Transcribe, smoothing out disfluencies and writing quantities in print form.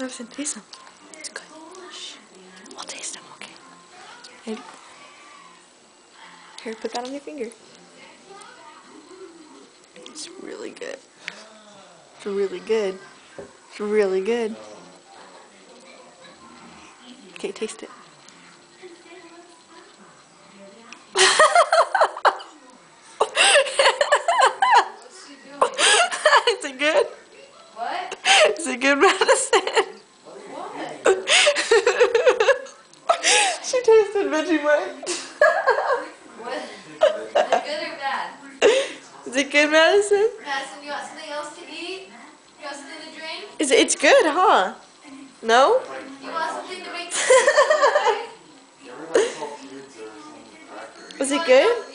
Madison, taste them. It's good. Shh. I'll taste them, okay? Ready? Here, put that on your finger. It's really good. It's really good. It's really good. Okay, taste it. Is it good? What? Is it good, Madison? What? She tasted Vegemite. What? Is it good or bad? Is it good, Madison? Madison, you want something else to eat? You want something to drink? It's good, huh? No? You want something to make you feel alive? Was it good?